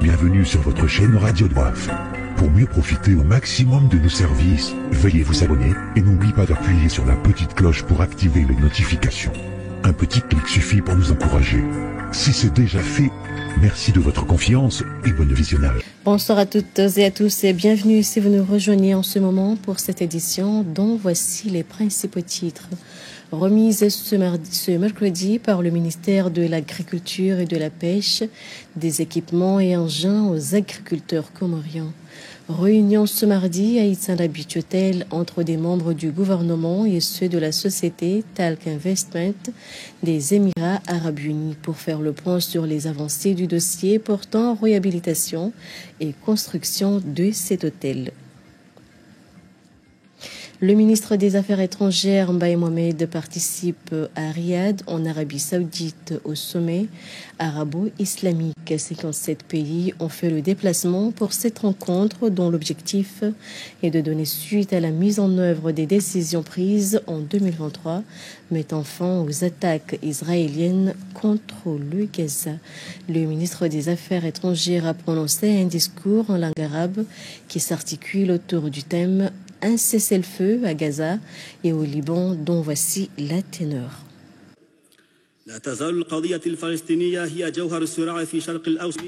Bienvenue sur votre chaîne Radio Doif. Pour mieux profiter au maximum de nos services, veuillez vous abonner et n'oubliez pas d'appuyer sur la petite cloche pour activer les notifications. Un petit clic suffit pour nous encourager. Si c'est déjà fait, merci de votre confiance et bon visionnage. Bonsoir à toutes et à tous et bienvenue si vous nous rejoignez en ce moment pour cette édition dont voici les principaux titres. Remise ce mercredi par le ministère de l'Agriculture et de la Pêche des équipements et engins aux agriculteurs comoriens. Réunion ce mardi à Itsandabi Hotel entre des membres du gouvernement et ceux de la société Talc Investment des Émirats Arabes Unis pour faire le point sur les avancées du dossier portant réhabilitation et construction de cet hôtel. Le ministre des Affaires étrangères, Mbaye Mohamed, participe à Riyad, en Arabie Saoudite, au sommet arabo-islamique. 57 pays ont fait le déplacement pour cette rencontre dont l'objectif est de donner suite à la mise en œuvre des décisions prises en 2023, mettant fin aux attaques israéliennes contre le Gaza. Le ministre des Affaires étrangères a prononcé un discours en langue arabe qui s'articule autour du thème un cessez-le-feu à Gaza et au Liban, dont voici la ténor.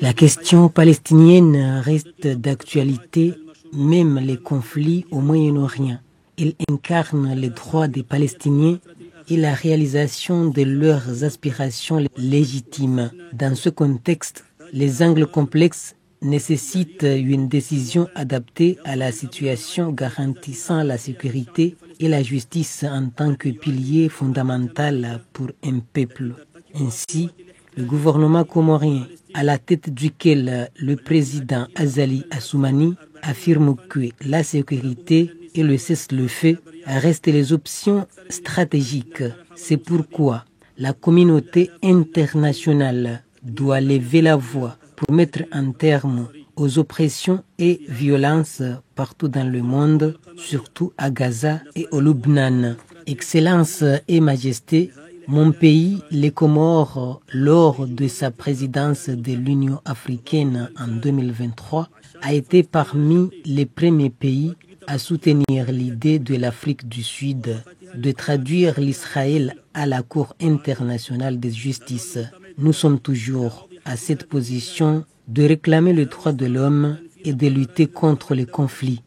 La question palestinienne reste d'actualité, même les conflits au Moyen-Orient. Il incarne les droits des Palestiniens et la réalisation de leurs aspirations légitimes. Dans ce contexte, les angles complexes nécessite une décision adaptée à la situation garantissant la sécurité et la justice en tant que pilier fondamental pour un peuple. Ainsi, le gouvernement comorien, à la tête duquel le président Azali Assoumani affirme que la sécurité et le cessez-le-feu restent les options stratégiques. C'est pourquoi la communauté internationale doit lever la voix pour mettre un terme aux oppressions et violences partout dans le monde, surtout à Gaza et au Liban. Excellence et Majesté, mon pays, les Comores, lors de sa présidence de l'Union africaine en 2023, a été parmi les premiers pays à soutenir l'idée de l'Afrique du Sud de traduire l'Israël à la Cour internationale de justice. Nous sommes toujours à cette position de réclamer le droit de l'homme et de lutter contre les conflits.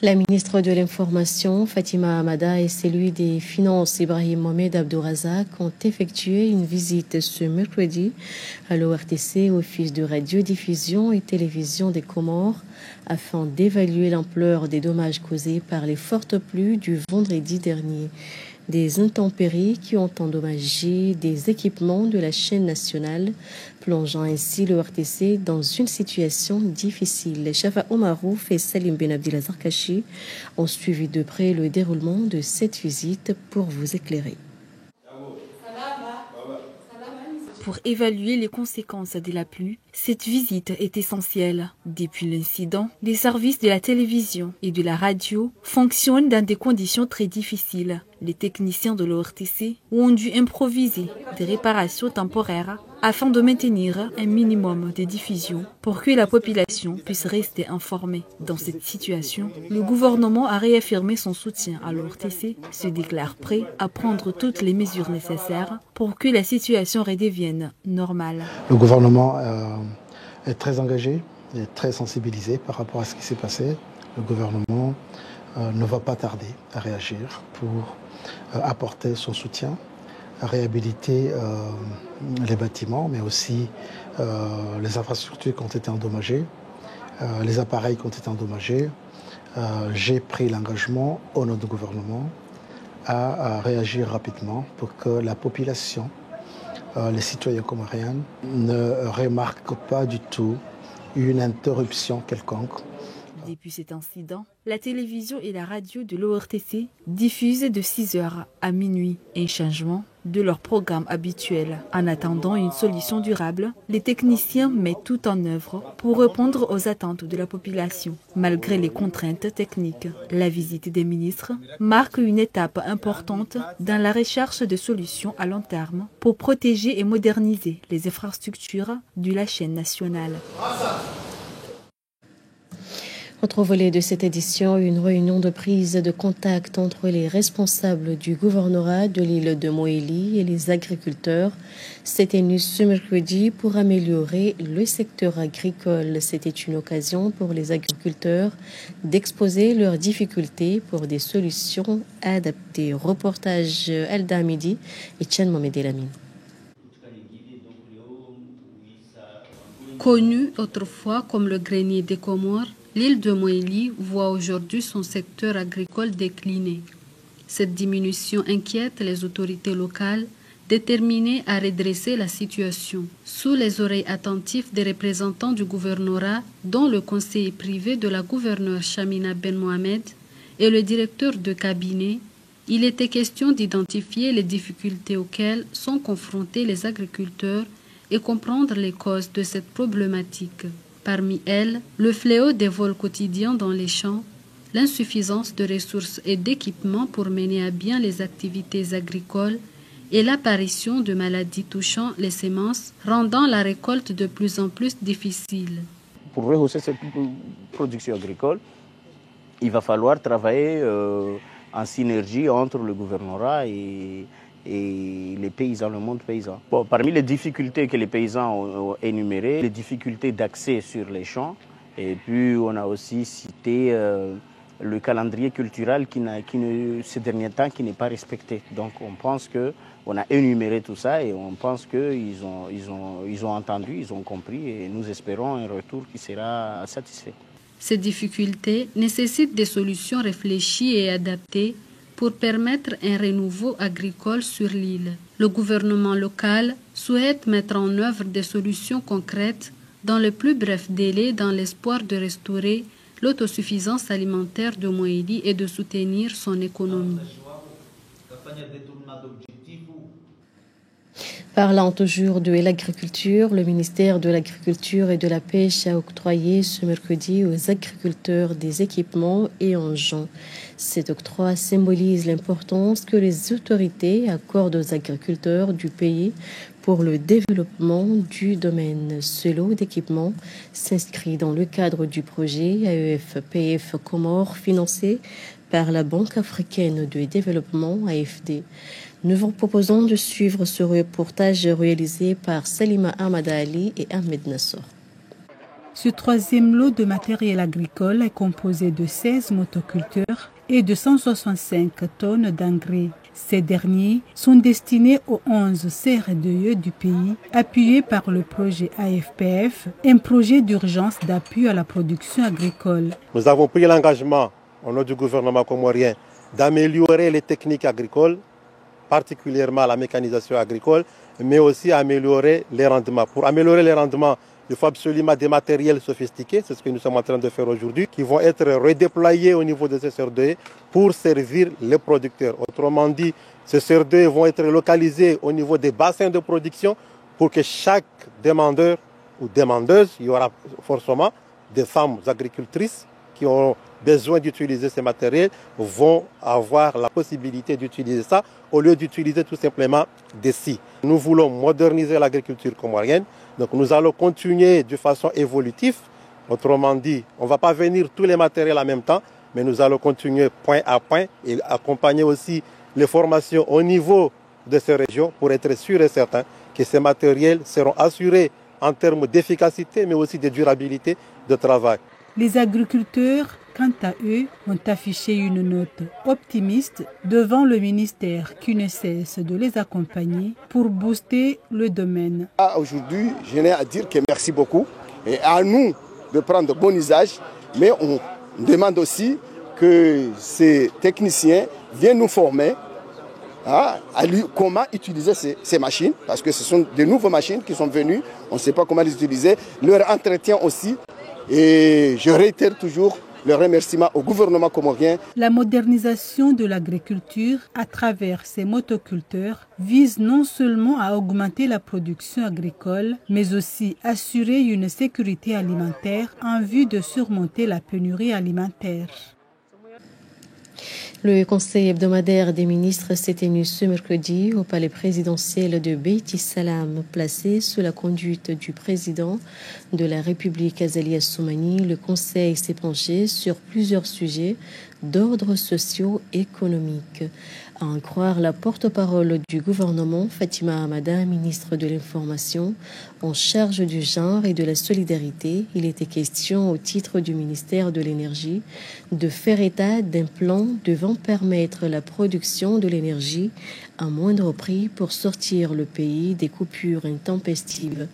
La ministre de l'Information, Fatima Hamada, et celui des Finances, Ibrahim Mohamed Abdourazak, ont effectué une visite ce mercredi à l'ORTC, Office de radiodiffusion et télévision des Comores, afin d'évaluer l'ampleur des dommages causés par les fortes pluies du vendredi dernier. Des intempéries qui ont endommagé des équipements de la chaîne nationale, plongeant ainsi le RTC dans une situation difficile. Shafa Omarouf et Salim Ben Abdelazar Kachi ont suivi de près le déroulement de cette visite pour vous éclairer. Pour évaluer les conséquences de la pluie, cette visite est essentielle. Depuis l'incident, les services de la télévision et de la radio fonctionnent dans des conditions très difficiles. Les techniciens de l'ORTC ont dû improviser des réparations temporaires afin de maintenir un minimum de diffusion pour que la population puisse rester informée. Dans cette situation, le gouvernement a réaffirmé son soutien à l'ORTC, se déclare prêt à prendre toutes les mesures nécessaires pour que la situation redevienne normale. Le gouvernement est très engagé et très sensibilisé par rapport à ce qui s'est passé. Le gouvernement ne va pas tarder à réagir pour apporter son soutien, à réhabiliter les bâtiments, mais aussi les infrastructures qui ont été endommagées, les appareils qui ont été endommagés. J'ai pris l'engagement au nom du gouvernement à réagir rapidement pour que la population, les citoyens comoriens, ne remarquent pas du tout une interruption quelconque. Depuis cet incident, la télévision et la radio de l'ORTC diffusent de 6h à minuit. Un changement de leur programme habituel. En attendant une solution durable, les techniciens mettent tout en œuvre pour répondre aux attentes de la population. Malgré les contraintes techniques, la visite des ministres marque une étape importante dans la recherche de solutions à long terme pour protéger et moderniser les infrastructures de la chaîne nationale. Autre volet de cette édition, une réunion de prise de contact entre les responsables du gouvernorat de l'île de Moélie et les agriculteurs s'est tenue ce mercredi pour améliorer le secteur agricole. C'était une occasion pour les agriculteurs d'exposer leurs difficultés pour des solutions adaptées. Reportage Elda Midi et Tchan Mohamed Elamine. Connue autrefois comme le grenier des Comores, l'île de Moélie voit aujourd'hui son secteur agricole décliner. Cette diminution inquiète les autorités locales, déterminées à redresser la situation. Sous les oreilles attentives des représentants du gouvernorat, dont le conseiller privé de la gouverneure Chamina Ben Mohamed et le directeur de cabinet, il était question d'identifier les difficultés auxquelles sont confrontés les agriculteurs et comprendre les causes de cette problématique. Parmi elles, le fléau des vols quotidiens dans les champs, l'insuffisance de ressources et d'équipements pour mener à bien les activités agricoles et l'apparition de maladies touchant les semences, rendant la récolte de plus en plus difficile. Pour rehausser cette production agricole, il va falloir travailler en synergie entre le gouvernorat et les paysans, le monde paysan. Bon, parmi les difficultés que les paysans ont énumérées, les difficultés d'accès sur les champs, et puis on a aussi cité le calendrier culturel ces derniers temps qui n'est pas respecté. Donc on pense qu'on a énuméré tout ça et on pense qu'ils ont entendu, ils ont compris et nous espérons un retour qui sera satisfait. Ces difficultés nécessitent des solutions réfléchies et adaptées pour permettre un renouveau agricole sur l'île. Le gouvernement local souhaite mettre en œuvre des solutions concrètes dans le plus bref délai dans l'espoir de restaurer l'autosuffisance alimentaire de Moélie et de soutenir son économie. Parlant toujours de l'agriculture, le ministère de l'Agriculture et de la Pêche a octroyé ce mercredi aux agriculteurs des équipements et engins. Cet octroi symbolise l'importance que les autorités accordent aux agriculteurs du pays pour le développement du domaine. Ce lot d'équipements s'inscrit dans le cadre du projet AEF-PF Comores financé par la Banque africaine de développement AFD. Nous vous proposons de suivre ce reportage réalisé par Salima Ahmad Ali et Ahmed Nassor. Ce troisième lot de matériel agricole est composé de 16 motoculteurs et de 165 tonnes d'engrais. Ces derniers sont destinés aux 11 CRDE du pays, appuyés par le projet AFPF, un projet d'urgence d'appui à la production agricole. Nous avons pris l'engagement, au nom du gouvernement comorien, d'améliorer les techniques agricoles, particulièrement la mécanisation agricole, mais aussi améliorer les rendements. Pour améliorer les rendements, il faut absolument des matériels sophistiqués, c'est ce que nous sommes en train de faire aujourd'hui, qui vont être redéployés au niveau de ces CRD pour servir les producteurs. Autrement dit, ces CRD vont être localisés au niveau des bassins de production pour que chaque demandeur ou demandeuse, il y aura forcément des femmes agricultrices qui auront besoin d'utiliser ces matériels, vont avoir la possibilité d'utiliser ça au lieu d'utiliser tout simplement des scies. Nous voulons moderniser l'agriculture comorienne, donc nous allons continuer de façon évolutive. Autrement dit, on ne va pas venir tous les matériels en même temps, mais nous allons continuer point à point et accompagner aussi les formations au niveau de ces régions pour être sûr et certain que ces matériels seront assurés en termes d'efficacité, mais aussi de durabilité de travail. Les agriculteurs, quant à eux, ont affiché une note optimiste devant le ministère qui ne cesse de les accompagner pour booster le domaine. Aujourd'hui, je n'ai à dire que merci beaucoup et à nous de prendre bon usage, mais on demande aussi que ces techniciens viennent nous former comment utiliser ces machines, parce que ce sont de nouvelles machines qui sont venues, on ne sait pas comment les utiliser, leur entretien aussi. Et je réitère toujours le remerciement au gouvernement comorien. La modernisation de l'agriculture à travers ces motoculteurs vise non seulement à augmenter la production agricole, mais aussi assurer une sécurité alimentaire en vue de surmonter la pénurie alimentaire. Le conseil hebdomadaire des ministres s'est tenu ce mercredi au palais présidentiel de Beit Salam, placé sous la conduite du président de la République Azali Assoumani. Le conseil s'est penché sur plusieurs sujets d'ordre socio-économique. À en croire la porte-parole du gouvernement, Fatima Hamada, ministre de l'Information, en charge du genre et de la solidarité, il était question au titre du ministère de l'Énergie de faire état d'un plan devant permettre la production de l'énergie à moindre prix pour sortir le pays des coupures intempestives.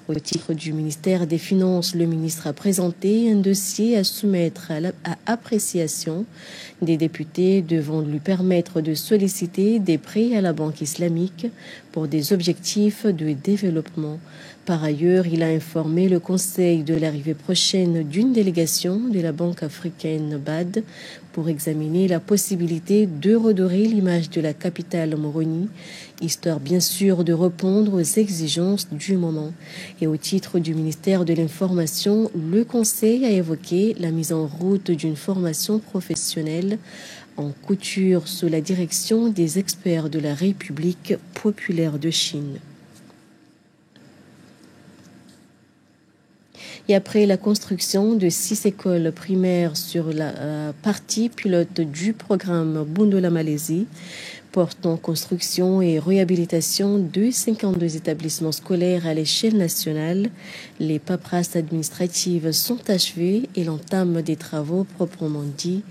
Au titre du ministère des Finances, le ministre a présenté un dossier à soumettre à appréciation des députés devant lui permettre de solliciter des prêts à la Banque islamique pour des objectifs de développement. Par ailleurs, il a informé le Conseil de l'arrivée prochaine d'une délégation de la Banque africaine BAD pour examiner la possibilité de redorer l'image de la capitale Moroni, histoire bien sûr de répondre aux exigences du moment. Et au titre du ministère de l'Information, le Conseil a évoqué la mise en route d'une formation professionnelle en couture sous la direction des experts de la République populaire de Chine. Et après la construction de 6 écoles primaires sur la partie pilote du programme Bundola Malaisie, portant construction et réhabilitation de 52 établissements scolaires à l'échelle nationale, les paperasses administratives sont achevées et l'entame des travaux proprement dit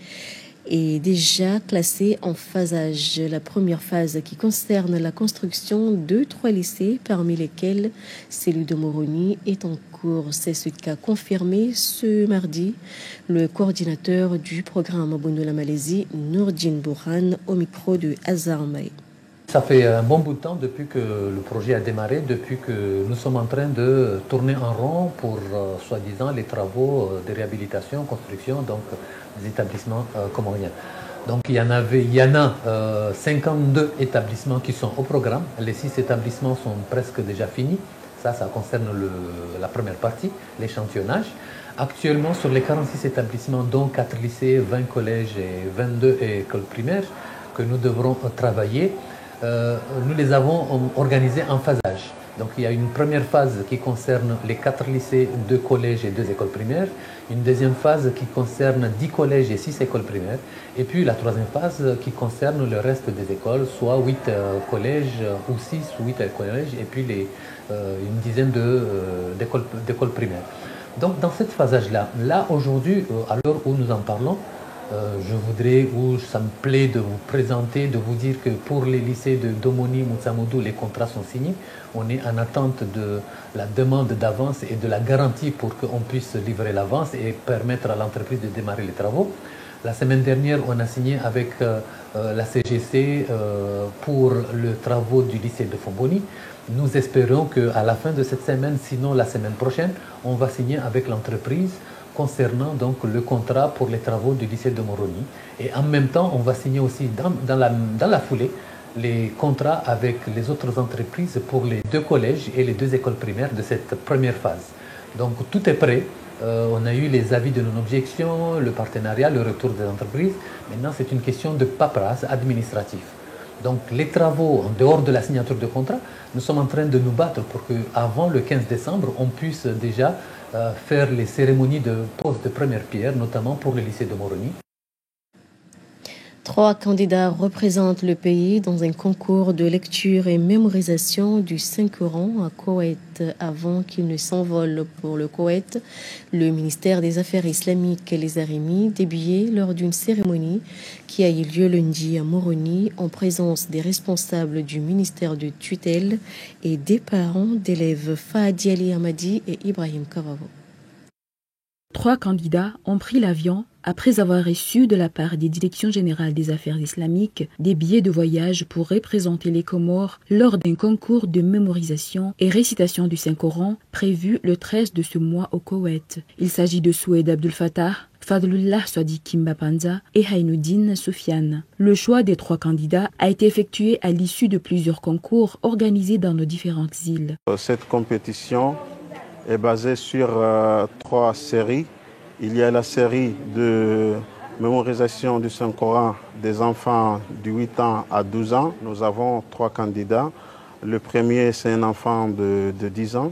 est déjà classée en phasage. La première phase qui concerne la construction de 3 lycées, parmi lesquels celui de Moroni, est en cours. C'est ce qu'a confirmé ce mardi le coordinateur du programme Bundola Malaisie, Nourdine Bourhan, au micro de Azar May. Ça fait un bon bout de temps depuis que le projet a démarré, depuis que nous sommes en train de tourner en rond pour, soi-disant, les travaux de réhabilitation, construction donc, des établissements comoriens. Donc il y en a 52 établissements qui sont au programme. Les 6 établissements sont presque déjà finis. Ça concerne la première partie, l'échantillonnage. Actuellement, sur les 46 établissements, dont 4 lycées, 20 collèges et 22 écoles primaires, que nous devrons travailler, nous les avons organisés en phasage. Donc il y a une première phase qui concerne les 4 lycées, 2 collèges et 2 écoles primaires, une deuxième phase qui concerne 10 collèges et 6 écoles primaires, et puis la troisième phase qui concerne le reste des écoles, soit 8 collèges ou 6 ou 8 collèges, et puis une dizaine d'écoles primaires. Donc dans cette phasage-là, aujourd'hui, à l'heure où nous en parlons, ça me plaît de vous présenter, de vous dire que pour les lycées de Domoni, Moutsamoudou, les contrats sont signés. On est en attente de la demande d'avance et de la garantie pour qu'on puisse livrer l'avance et permettre à l'entreprise de démarrer les travaux. La semaine dernière, on a signé avec la CGC pour les travaux du lycée de Fomboni. Nous espérons qu'à la fin de cette semaine, sinon la semaine prochaine, on va signer avec l'entreprise concernant donc le contrat pour les travaux du lycée de Moroni. Et en même temps, on va signer aussi dans la foulée les contrats avec les autres entreprises pour les 2 collèges et les 2 écoles primaires de cette première phase. Donc tout est prêt. On a eu les avis de non-objection, le partenariat, le retour des entreprises. Maintenant, c'est une question de paperasse administrative. Donc les travaux, en dehors de la signature de contrat, nous sommes en train de nous battre pour qu'avant le 15 décembre, on puisse déjà faire les cérémonies de pose de première pierre, notamment pour le lycée de Moroni. 3 candidats représentent le pays dans un concours de lecture et mémorisation du Saint-Coran à Koweït. Avant qu'il ne s'envole pour le Koweït, le ministère des Affaires islamiques les a remis des billets lors d'une cérémonie qui a eu lieu lundi à Moroni en présence des responsables du ministère de tutelle et des parents d'élèves Fahadi Ali Hamadi et Ibrahim Karavo. 3 candidats ont pris l'avion après avoir reçu de la part des directions générales des affaires islamiques des billets de voyage pour représenter les Comores lors d'un concours de mémorisation et récitation du Saint-Coran prévu le 13 de ce mois au Koweït. Il s'agit de Soued Abdel Fattah, Fadlullah Swadi Kimbapanza et Hainoudine Soufiane. Le choix des 3 candidats a été effectué à l'issue de plusieurs concours organisés dans nos différentes îles. Cette compétition est basée sur 3 séries. Il y a la série de mémorisation du Saint-Coran des enfants de 8 ans à 12 ans. Nous avons 3 candidats. Le premier, c'est un enfant de 10 ans.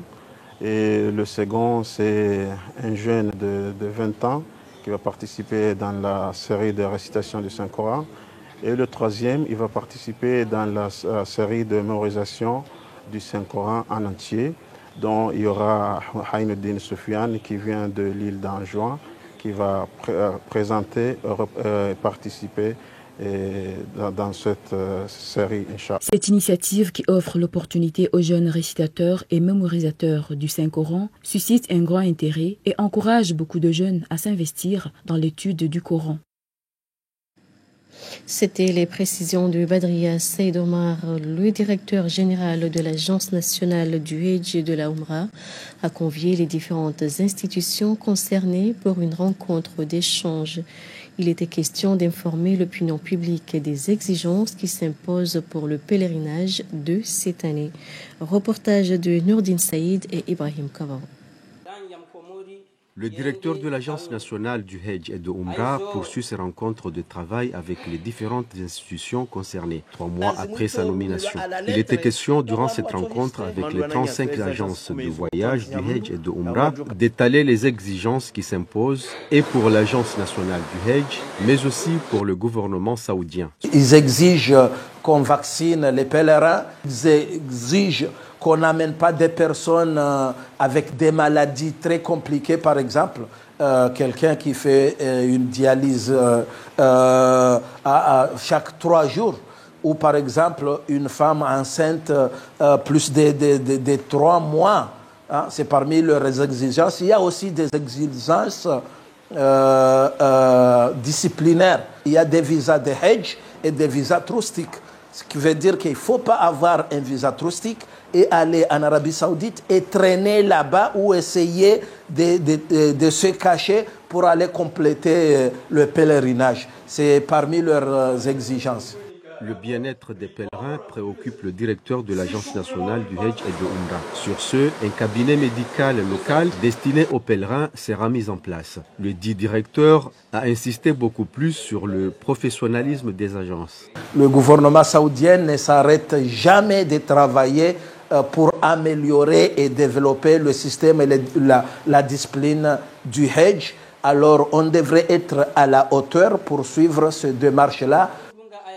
Et le second, c'est un jeune de 20 ans qui va participer dans la série de récitation du Saint-Coran. Et le troisième, il va participer dans la série de mémorisation du Saint-Coran en entier, dont il y aura Hainoudine Soufiane qui vient de l'île d'Anjouan, qui va présenter et participer dans cette série, Inch'Allah. Cette initiative qui offre l'opportunité aux jeunes récitateurs et mémorisateurs du Saint-Coran suscite un grand intérêt et encourage beaucoup de jeunes à s'investir dans l'étude du Coran. C'était les précisions de Badria Saïd Omar, le directeur général de l'Agence nationale du Hajj et de la Oumra, a convié les différentes institutions concernées pour une rencontre d'échange. Il était question d'informer l'opinion publique des exigences qui s'imposent pour le pèlerinage de cette année. Reportage de Nourdine Saïd et Ibrahim Kavar. Le directeur de l'Agence nationale du Hajj et de Oumra poursuit ses rencontres de travail avec les différentes institutions concernées, 3 mois après sa nomination. Il était question durant cette rencontre avec les 35 agences de voyage du Hajj et de Oumra d'étaler les exigences qui s'imposent et pour l'Agence nationale du Hajj, mais aussi pour le gouvernement saoudien. Ils exigent qu'on vaccine les pèlerins, ils exigent qu'on n'amène pas des personnes avec des maladies très compliquées, par exemple, quelqu'un qui fait une dialyse chaque 3 jours, ou par exemple une femme enceinte plus de 3 mois. Hein, c'est parmi leurs exigences. Il y a aussi des exigences disciplinaires. Il y a des visas de Hajj et des visas touristiques. Ce qui veut dire qu'il ne faut pas avoir un visa touristique et aller en Arabie Saoudite et traîner là-bas ou essayer de se cacher pour aller compléter le pèlerinage. C'est parmi leurs exigences. Le bien-être des pèlerins préoccupe le directeur de l'Agence nationale du Hajj et de Oumra. Sur ce, un cabinet médical local destiné aux pèlerins sera mis en place. Le dit directeur a insisté beaucoup plus sur le professionnalisme des agences. Le gouvernement saoudien ne s'arrête jamais de travailler pour améliorer et développer le système et la discipline du Hajj. Alors on devrait être à la hauteur pour suivre cette démarche-là.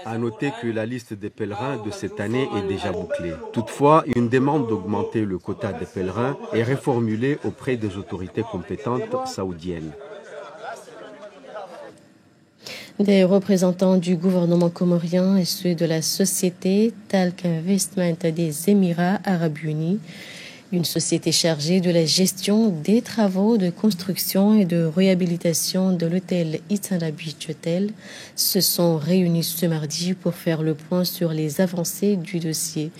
À noter que la liste des pèlerins de cette année est déjà bouclée. Toutefois, une demande d'augmenter le quota des pèlerins est reformulée auprès des autorités compétentes saoudiennes. Des représentants du gouvernement comorien et ceux de la société Talc Investment des Émirats Arabes Unis, une société chargée de la gestion des travaux de construction et de réhabilitation de l'hôtel Itana Beach Hotel, se sont réunis ce mardi pour faire le point sur les avancées du dossier.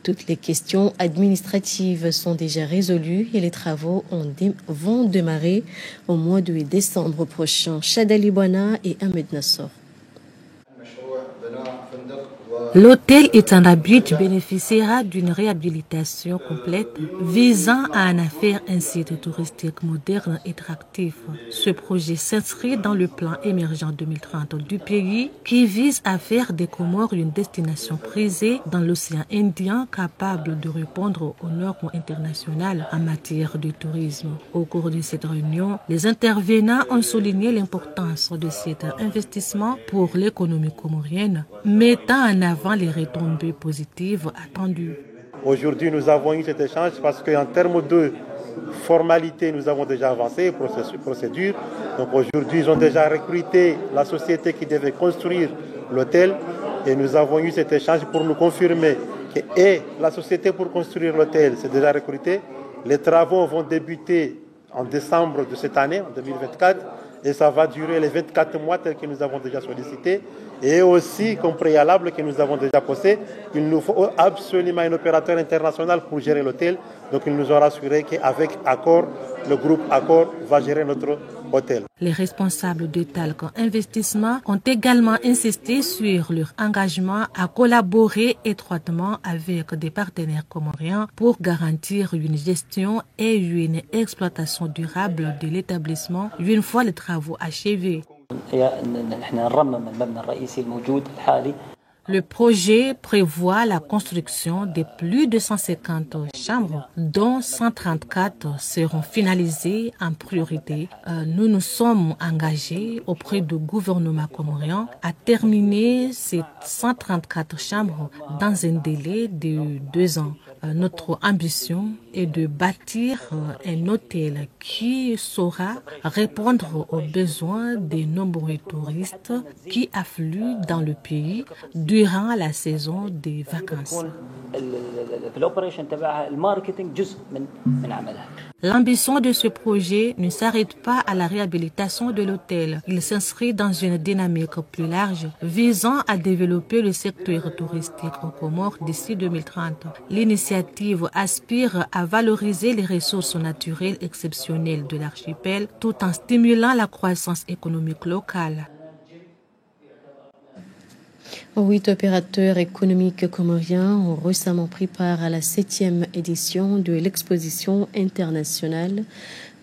Toutes les questions administratives sont déjà résolues et les travaux vont démarrer au mois de décembre prochain. Chadali Bouana et Ahmed Nassor. L'hôtel Itana Beach bénéficiera d'une réhabilitation complète visant à en faire un site touristique moderne et attractif. Ce projet s'inscrit dans le plan émergent 2030 du pays qui vise à faire des Comores une destination prisée dans l'océan Indien capable de répondre aux normes internationales en matière de tourisme. Au cours de cette réunion, les intervenants ont souligné l'importance de cet investissement pour l'économie comorienne, mettant en avant les retombées positives attendues. Aujourd'hui, nous avons eu cet échange parce qu'en termes de formalité, nous avons déjà avancé, procédure. Donc aujourd'hui, ils ont déjà recruté la société qui devait construire l'hôtel et nous avons eu cet échange pour nous confirmer que la société pour construire l'hôtel s'est déjà recrutée. Les travaux vont débuter en décembre de cette année, en 2024, et ça va durer les 24 mois tels que nous avons déjà sollicité. Et aussi, comme préalable que nous avons déjà posé, il nous faut absolument un opérateur international pour gérer l'hôtel. Donc il nous a rassuré qu'avec Accor, le groupe Accor va gérer notre hôtel. Les responsables de Talc Investissement ont également insisté sur leur engagement à collaborer étroitement avec des partenaires comoriens pour garantir une gestion et une exploitation durable de l'établissement une fois les travaux achevés. Le projet prévoit la construction de plus de 150 chambres, dont 134 seront finalisées en priorité. Nous nous sommes engagés auprès du gouvernement comorien à terminer ces 134 chambres dans un délai de 2 ans. Notre ambition est de bâtir un hôtel qui saura répondre aux besoins des nombreux touristes qui affluent dans le pays durant la saison des vacances. L'ambition de ce projet ne s'arrête pas à la réhabilitation de l'hôtel. Il s'inscrit dans une dynamique plus large visant à développer le secteur touristique aux Comores d'ici 2030. L'initiative aspire à valoriser les ressources naturelles exceptionnelles de l'archipel tout en stimulant la croissance économique locale. 8 opérateurs économiques comoriens ont récemment pris part à la 7e édition de l'exposition internationale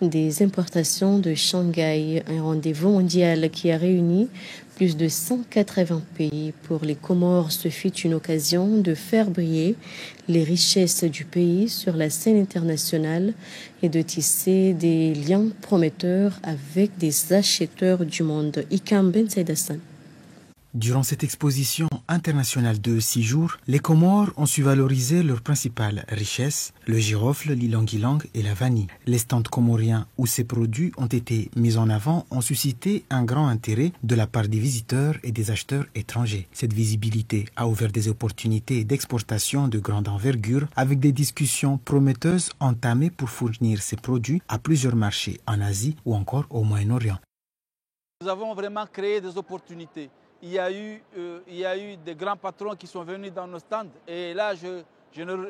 des importations de Shanghai, un rendez-vous mondial qui a réuni plus de 180 pays. Pour les Comores, ce fut une occasion de faire briller les richesses du pays sur la scène internationale et de tisser des liens prometteurs avec des acheteurs du monde. Ikam Ben Saïdassan. Durant cette exposition internationale de 6 jours, les Comores ont su valoriser leurs principales richesses, le girofle, l'ilang-ilang et la vanille. Les stands comoriens où ces produits ont été mis en avant ont suscité un grand intérêt de la part des visiteurs et des acheteurs étrangers. Cette visibilité a ouvert des opportunités d'exportation de grande envergure avec des discussions prometteuses entamées pour fournir ces produits à plusieurs marchés en Asie ou encore au Moyen-Orient. Nous avons vraiment créé des opportunités. Il y a eu des grands patrons qui sont venus dans nos stands. Et là, je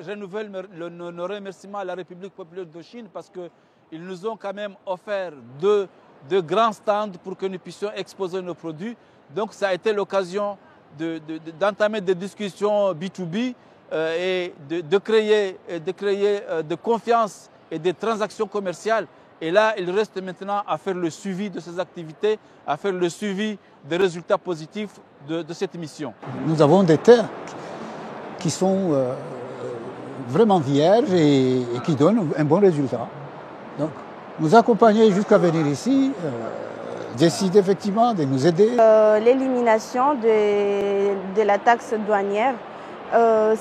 renouvelle nos remerciements à la République populaire de Chine parce qu'ils nous ont quand même offert deux grands stands pour que nous puissions exposer nos produits. Donc ça a été l'occasion d'entamer des discussions B2B et de créer de confiance et des transactions commerciales. Et là, il reste maintenant à faire le suivi de ces activités, à faire le suivi des résultats positifs de cette mission. Nous avons des terres qui sont vraiment vierges et qui donnent un bon résultat. Donc, nous accompagner jusqu'à venir ici, décide effectivement de nous aider. L'élimination de la taxe douanière,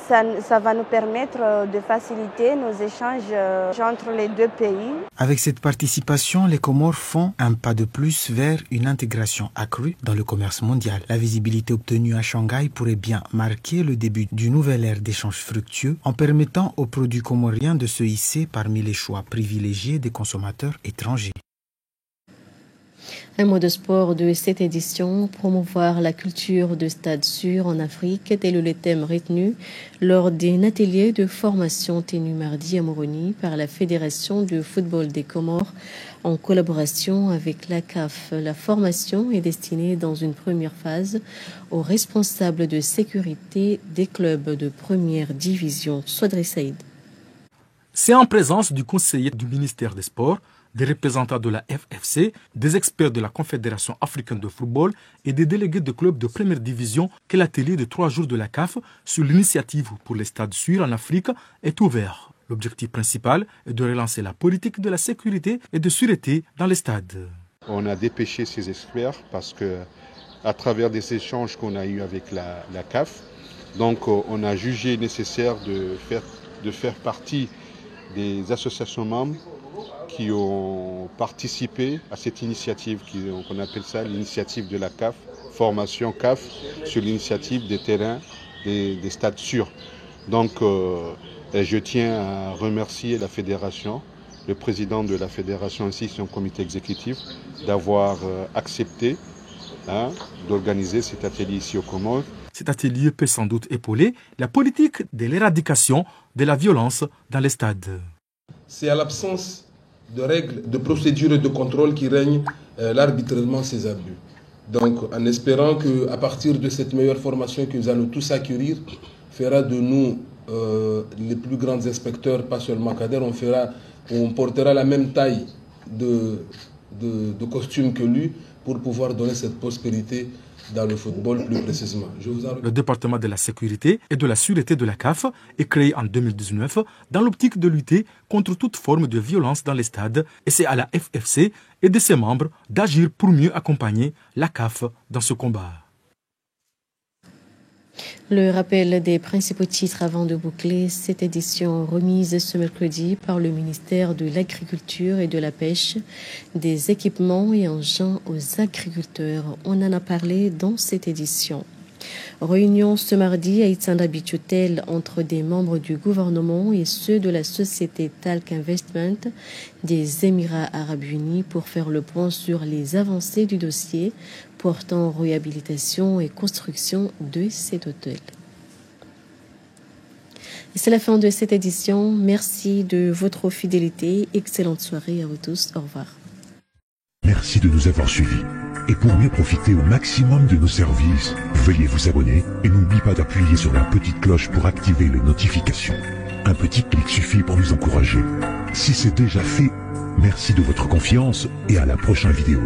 ça va nous permettre de faciliter nos échanges entre les deux pays. Avec cette participation, les Comores font un pas de plus vers une intégration accrue dans le commerce mondial. La visibilité obtenue à Shanghai pourrait bien marquer le début d'une nouvelle ère d'échanges fructueux en permettant aux produits comoriens de se hisser parmi les choix privilégiés des consommateurs étrangers. Un mot de sport de cette édition, promouvoir la culture de stade sûr en Afrique, tel est le thème retenu lors d'un atelier de formation tenu mardi à Moroni par la Fédération de football des Comores en collaboration avec la CAF. La formation est destinée dans une première phase aux responsables de sécurité des clubs de première division. Sodri Saïd. C'est en présence du conseiller du ministère des Sports, des représentants de la FFC, des experts de la Confédération africaine de football et des délégués de clubs de première division que l'atelier de 3 jours de la CAF sur l'initiative pour les stades sûrs en Afrique est ouvert. L'objectif principal est de relancer la politique de la sécurité et de sûreté dans les stades. On a dépêché ces experts parce que, à travers des échanges qu'on a eus avec la CAF, donc on a jugé nécessaire de faire partie des associations membres qui ont participé à cette initiative, qu'on appelle ça l'initiative de la CAF, formation CAF, sur l'initiative des terrains des stades sûrs. Donc je tiens à remercier la fédération, le président de la fédération ainsi que son comité exécutif d'avoir accepté d'organiser cet atelier ici aux Comores. Cet atelier peut sans doute épauler la politique de l'éradication de la violence dans les stades. C'est à l'absence de règles, de procédures et de contrôle qui règnent l'arbitrairement ces abus. Donc, en espérant qu'à partir de cette meilleure formation que nous allons tous acquérir, fera de nous les plus grands inspecteurs, pas seulement cadres, on portera la même taille de costume que lui pour pouvoir donner cette prospérité dans le football plus précisément. Le département de la sécurité et de la sûreté de la CAF est créé en 2019 dans l'optique de lutter contre toute forme de violence dans les stades et c'est à la FFC et de ses membres d'agir pour mieux accompagner la CAF dans ce combat. Le rappel des principaux titres avant de boucler cette édition remise ce mercredi par le ministère de l'Agriculture et de la Pêche, des équipements et engins aux agriculteurs. On en a parlé dans cette édition. Réunion ce mardi à Itsanda Beach Hotel entre des membres du gouvernement et ceux de la société Talc Investment des Émirats Arabes Unis pour faire le point sur les avancées du dossier portant réhabilitation et construction de cet hôtel. Et c'est la fin de cette édition. Merci de votre fidélité. Excellente soirée à vous tous. Au revoir. Merci de nous avoir suivis. Et pour mieux profiter au maximum de nos services, veuillez vous abonner et n'oubliez pas d'appuyer sur la petite cloche pour activer les notifications. Un petit clic suffit pour nous encourager. Si c'est déjà fait, merci de votre confiance et à la prochaine vidéo.